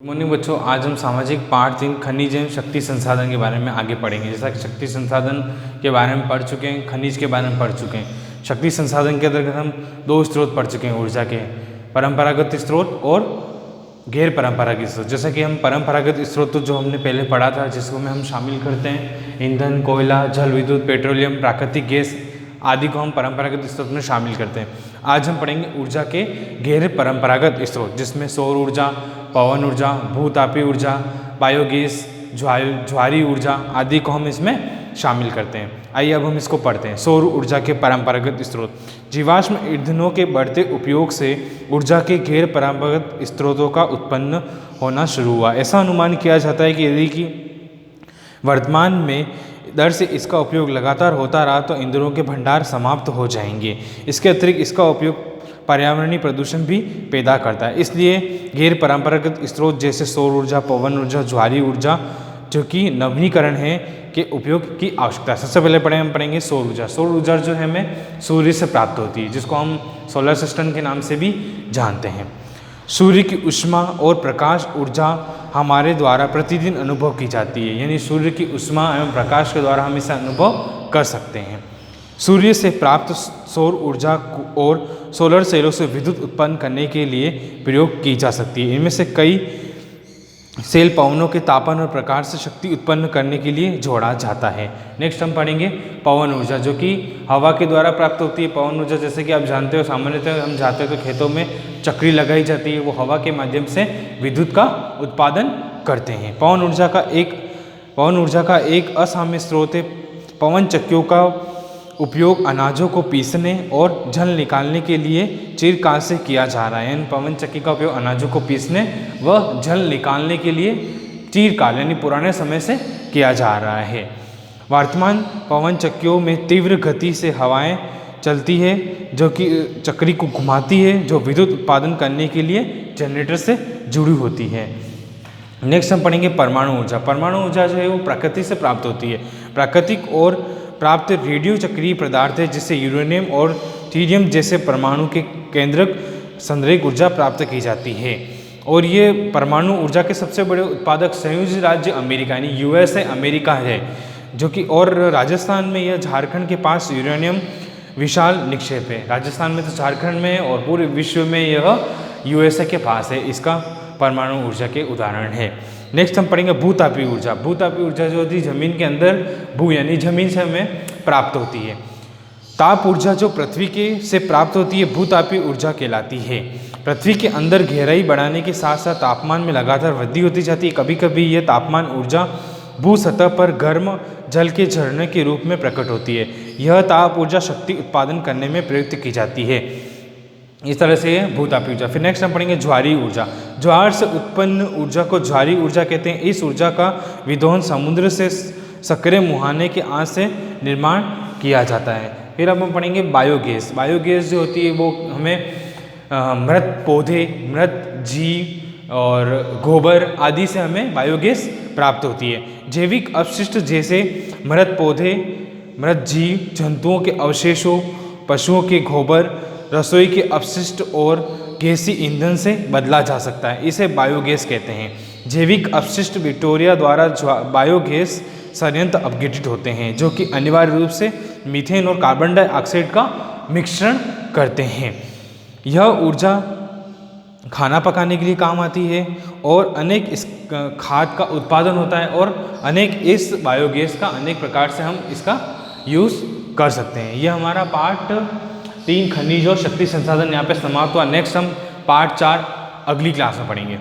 Morning बच्चों, आज हम सामाजिक पाठ 3 खनिज एवं शक्ति संसाधन के बारे में आगे पढ़ेंगे। जैसा कि शक्ति संसाधन के बारे में पढ़ चुके हैं, खनिज के बारे में पढ़ चुके हैं। शक्ति संसाधन के अंतर्गत हम 2 स्रोत पढ़ चुके हैं ऊर्जा के, परंपरागत स्रोत और गैर परंपरागत स्रोत। जैसा कि हम परंपरागत स्रोत जो हमने पहले पढ़ा था, जिसको में हम शामिल करते हैं ईंधन, कोयला, जल विद्युत, पेट्रोलियम, प्राकृतिक गैस आदि को हम परंपरागत स्रोत में शामिल करते हैं। आज हम पढ़ेंगे ऊर्जा के गैर परंपरागत स्रोत, जिसमें सौर ऊर्जा, पवन ऊर्जा, भूतापीय ऊर्जा, बायोगैस, ज्वारी ऊर्जा आदि को हम इसमें शामिल करते हैं। आइए अब हम इसको पढ़ते हैं। सौर ऊर्जा के परंपरागत स्रोत। जीवाश्म ईंधनों के बढ़ते उपयोग से ऊर्जा के गैर परंपरागत स्रोतों का उत्पन्न होना शुरू हुआ। ऐसा अनुमान किया जाता है कि यदि कि वर्तमान में दर से इसका उपयोग लगातार होता रहा तो ईंधनों के भंडार समाप्त हो जाएंगे। इसके अतिरिक्त इसका उपयोग पर्यावरणीय प्रदूषण भी पैदा करता है। इसलिए गैर परंपरागत स्रोत जैसे सौर ऊर्जा, पवन ऊर्जा, ज्वारी ऊर्जा जो कि नवीनीकरण है के उपयोग की आवश्यकता है। सबसे पहले हम पढ़ेंगे सौर ऊर्जा। सौर ऊर्जा जो है हमें सूर्य से प्राप्त होती है, जिसको हम सोलर सिस्टम के नाम से भी जानते हैं। सूर्य की ऊष्मा और प्रकाश ऊर्जा हमारे द्वारा प्रतिदिन अनुभव की जाती है, यानी सूर्य की ऊष्मा एवं प्रकाश के द्वारा हम इसे अनुभव कर सकते हैं। सूर्य से प्राप्त सौर ऊर्जा और सोलर सेलों से विद्युत उत्पन्न करने के लिए प्रयोग की जा सकती है। इनमें से कई सेल पवनों के तापन और प्रकाश से शक्ति उत्पन्न करने के लिए जोड़ा जाता है। नेक्स्ट हम पढ़ेंगे पवन ऊर्जा, जो कि हवा के द्वारा प्राप्त होती है। पवन ऊर्जा जैसे कि आप जानते हो, सामान्यतः हम जाते हैं तो खेतों में चक्री लगाई जाती है, वो हवा के माध्यम से विद्युत का उत्पादन करते हैं। पवन ऊर्जा का एक असामान्य स्रोत है। पवन चक्कियों का उपयोग अनाजों को पीसने और जल निकालने के लिए चिरकाल से किया जा रहा है। यानी पवन चक्की का उपयोग अनाजों को पीसने व जल निकालने के लिए चिरकाल यानी पुराने समय से किया जा रहा है। वर्तमान पवन चक्कियों में तीव्र गति से हवाएं चलती है, जो कि चक्री को घुमाती है, जो विद्युत उत्पादन करने के लिए जनरेटर से जुड़ी होती है। नेक्स्ट हम पढ़ेंगे परमाणु ऊर्जा। परमाणु ऊर्जा जो है वो प्रकृति से प्राप्त होती है। प्राकृतिक और प्राप्त रेडियो चक्रीय पदार्थ है, जिससे यूरेनियम और ट्रिटियम जैसे परमाणु के केंद्रक संधारित्र ऊर्जा प्राप्त की जाती है। और ये परमाणु ऊर्जा के सबसे बड़े उत्पादक संयुक्त राज्य अमेरिका यानी यूएसए अमेरिका है, जो कि और राजस्थान में यह झारखंड के पास यूरेनियम विशाल निक्षेप है। राजस्थान में तो झारखंड में है और पूरे विश्व में यह यूएसए के पास है। इसका परमाणु ऊर्जा के उदाहरण है। नेक्स्ट हम पढ़ेंगे भूतापीय ऊर्जा। भूतापीय ऊर्जा जो होती है जमीन के अंदर, भू यानी जमीन से हमें प्राप्त होती है। ताप ऊर्जा जो पृथ्वी के से प्राप्त होती है भूतापीय ऊर्जा कहलाती है। पृथ्वी के अंदर गहराई बढ़ाने के साथ साथ तापमान में लगातार वृद्धि होती जाती है। कभी कभी यह तापमान ऊर्जा भू सतह पर गर्म जल के झरने के रूप में प्रकट होती है। यह ताप ऊर्जा शक्ति उत्पादन करने में प्रयुक्त की जाती है। इस तरह से भूतापीय ऊर्जा। फिर नेक्स्ट हम पढ़ेंगे ज्वारी ऊर्जा। ज्वार से उत्पन्न ऊर्जा को ज्वारी ऊर्जा कहते हैं। इस ऊर्जा का विदोहन समुद्र से सक्रिय मुहाने के आंच से निर्माण किया जाता है। फिर अब हम पढ़ेंगे बायोगैस। बायोगैस जो होती है वो हमें मृत पौधे, मृत जीव और गोबर आदि से हमें बायोगैस प्राप्त होती है। जैविक अपशिष्ट जैसे मृत पौधे, मृत जीव जंतुओं के अवशेषों, पशुओं के गोबर, रसोई के अपशिष्ट और गैसीय ईंधन से बदला जा सकता है। इसे बायोगैस कहते हैं। जैविक अपशिष्ट विक्टोरिया द्वारा बायोगैस संयंत्र अपघटित होते हैं, जो कि अनिवार्य रूप से मीथेन और कार्बन डाइऑक्साइड का मिश्रण करते हैं। यह ऊर्जा खाना पकाने के लिए काम आती है और अनेक इस खाद का उत्पादन होता है और अनेक इस बायोगैस का अनेक प्रकार से हम इसका यूज़ कर सकते हैं। यह हमारा पार्ट 3 खनिज और शक्ति संसाधन यहाँ पे समाप्त हुआ। नेक्स्ट हम पार्ट 4 अगली क्लास में पढ़ेंगे।